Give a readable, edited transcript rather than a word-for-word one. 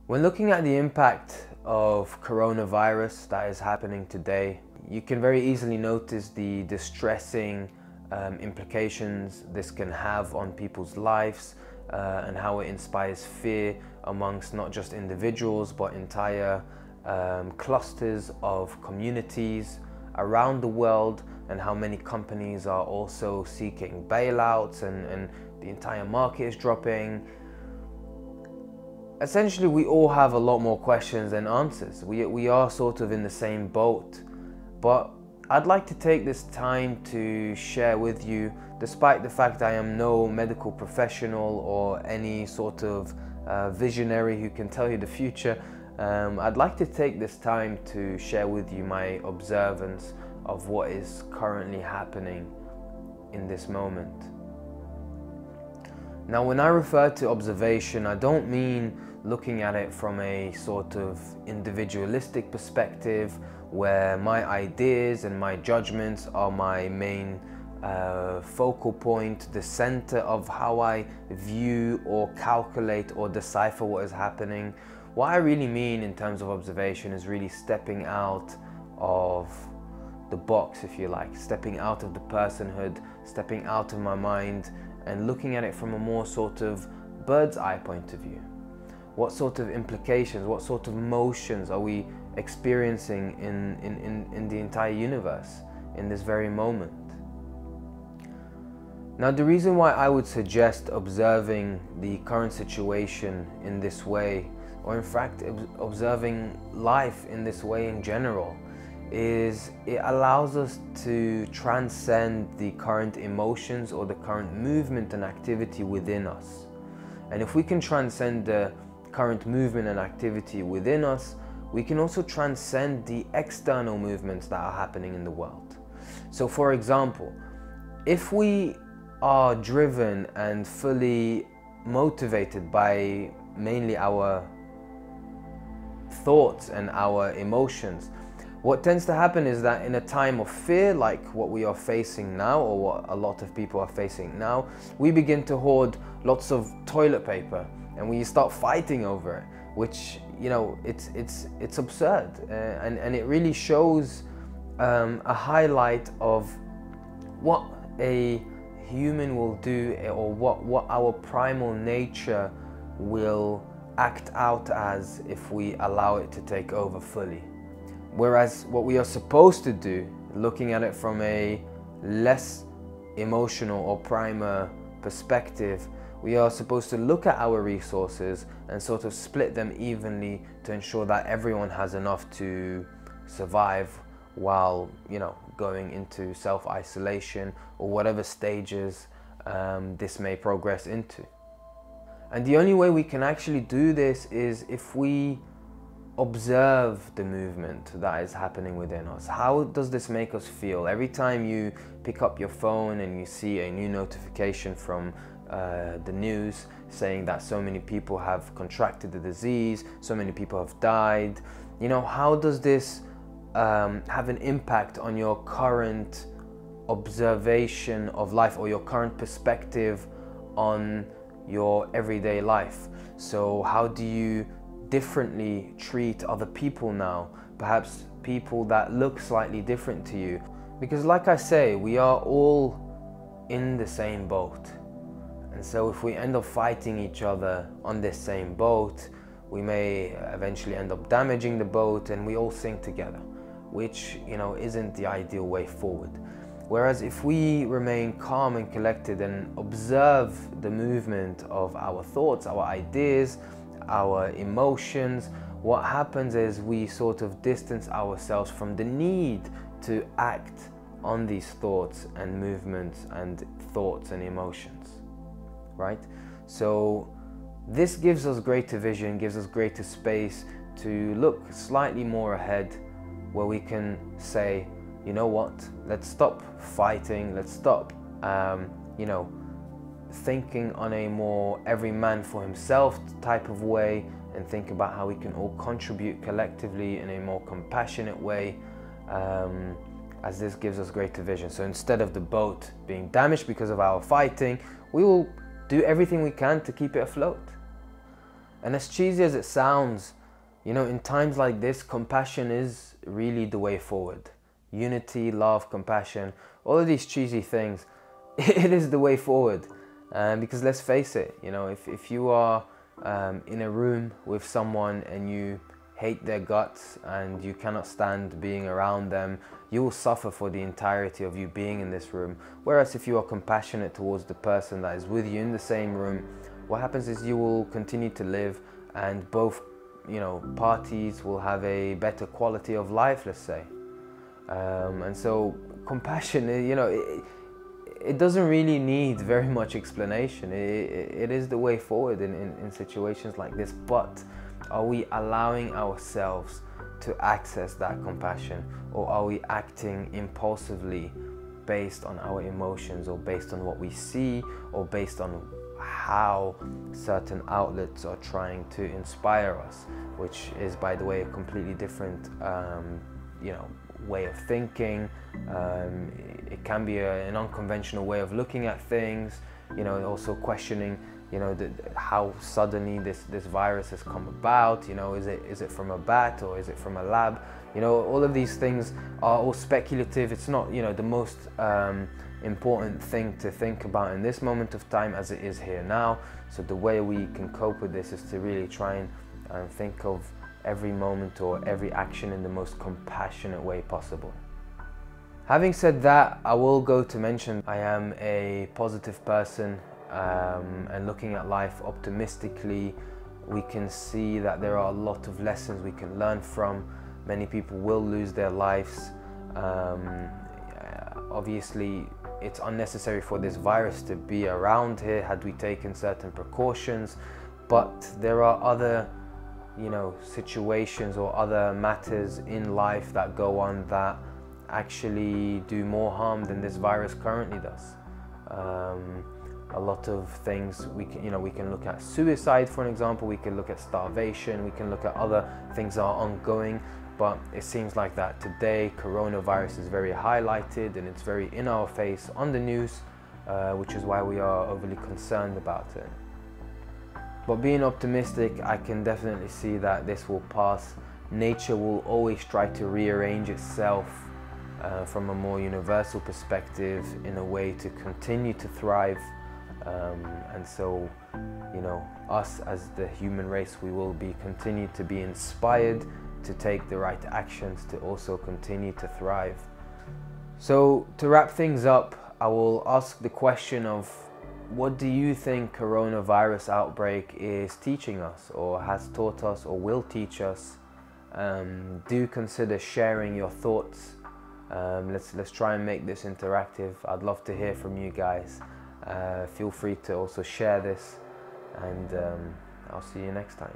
When looking at the impact of coronavirus that is happening today, you can very easily notice the distressing implications this can have on people's lives and how it inspires fear amongst not just individuals but entire clusters of communities around the world, and how many companies are also seeking bailouts and the entire market is dropping. Essentially, we all have a lot more questions than answers. We are sort of in the same boat. But I'd like to take this time to share with you, despite the fact I am no medical professional or any sort of visionary who can tell you the future, I'd like to take this time to share with you my observance of what is currently happening in this moment. Now, when I refer to observation, I don't mean looking at it from a sort of individualistic perspective where my ideas and my judgments are my main focal point, the center of how I view or calculate or decipher what is happening. What I really mean in terms of observation is really stepping out of the box, if you like, stepping out of the personhood, stepping out of my mind and looking at it from a more sort of bird's eye point of view. What sort of implications, what sort of motions are we experiencing in the entire universe in this very moment? Now, the reason why I would suggest observing the current situation in this way, or in fact observing life in this way in general, is it allows us to transcend the current emotions or the current movement and activity within us. And if we can transcend the current movement and activity within us, we can also transcend the external movements that are happening in the world. So for example, if we are driven and fully motivated by mainly our thoughts and our emotions, what tends to happen is that in a time of fear, like what we are facing now, or what a lot of people are facing now, we begin to hoard lots of toilet paper and we start fighting over it, which, you know, it's absurd, and it really shows a highlight of what a human will do, or what our primal nature will act out as if we allow it to take over fully. Whereas what we are supposed to do, looking at it from a less emotional or primal perspective, we are supposed to look at our resources and sort of split them evenly to ensure that everyone has enough to survive while, you know, going into self-isolation or whatever stages this may progress into. And the only way we can actually do this is if we observe the movement that is happening within us. How does this make us feel? Every time you pick up your phone and you see a new notification from the news saying that so many people have contracted the disease, so many people have died, you know, how does this have an impact on your current observation of life or your current perspective on your everyday life? So how do you differently treat other people now, perhaps people that look slightly different to you? Because like I say, we are all in the same boat, and so if we end up fighting each other on this same boat, we may eventually end up damaging the boat and we all sink together, which, you know, isn't the ideal way forward. Whereas if we remain calm and collected and observe the movement of our thoughts, our ideas, our emotions, what happens is we sort of distance ourselves from the need to act on these thoughts and movements and thoughts and emotions, right? So this gives us greater vision, gives us greater space to look slightly more ahead, where we can say, you know what, let's stop fighting, let's stop, you know, thinking on a more every man for himself type of way, and think about how we can all contribute collectively in a more compassionate way, as this gives us greater vision. So instead of the boat being damaged because of our fighting, we will do everything we can to keep it afloat. And as cheesy as it sounds, you know, in times like this, compassion is really the way forward. Unity, love, compassion, all of these cheesy things, it is the way forward. Because let's face it, you know, if you are in a room with someone and you hate their guts and you cannot stand being around them, you will suffer for the entirety of you being in this room. Whereas if you are compassionate towards the person that is with you in the same room, what happens is you will continue to live, and both, you know, parties will have a better quality of life, let's say. And so compassion, you know, it doesn't really need very much explanation. It is the way forward in situations like this. But are we allowing ourselves to access that compassion, or are we acting impulsively based on our emotions, or based on what we see, or based on how certain outlets are trying to inspire us, which is, by the way, a completely different you know, way of thinking. It can be an unconventional way of looking at things, you know, also questioning, you know, how suddenly this virus has come about. You know, is it from a bat, or is it from a lab? You know, all of these things are all speculative. It's not, you know, the most important thing to think about in this moment of time, as it is here now. So the way we can cope with this is to really try and think of every moment or every action in the most compassionate way possible. Having said that, I will go to mention I am a positive person, and looking at life optimistically, we can see that there are a lot of lessons we can learn from. Many people will lose their lives. Obviously, it's unnecessary for this virus to be around here had we taken certain precautions, but there are other, you know, situations or other matters in life that go on that actually do more harm than this virus currently does. A lot of things we can look at suicide, for an example. We can look at starvation. We can look at other things that are ongoing. But it seems like that today coronavirus is very highlighted, and it's very in our face on the news, which is why we are overly concerned about it. But being optimistic, I can definitely see that this will pass. Nature will always try to rearrange itself from a more universal perspective in a way to continue to thrive. And so, you know, us as the human race, we will continue to be inspired to take the right actions to also continue to thrive. So to wrap things up, I will ask the question of, what do you think coronavirus outbreak is teaching us, or has taught us, or will teach us? Do consider sharing your thoughts. Let's try and make this interactive. I'd love to hear from you guys. Feel free to also share this, and I'll see you next time.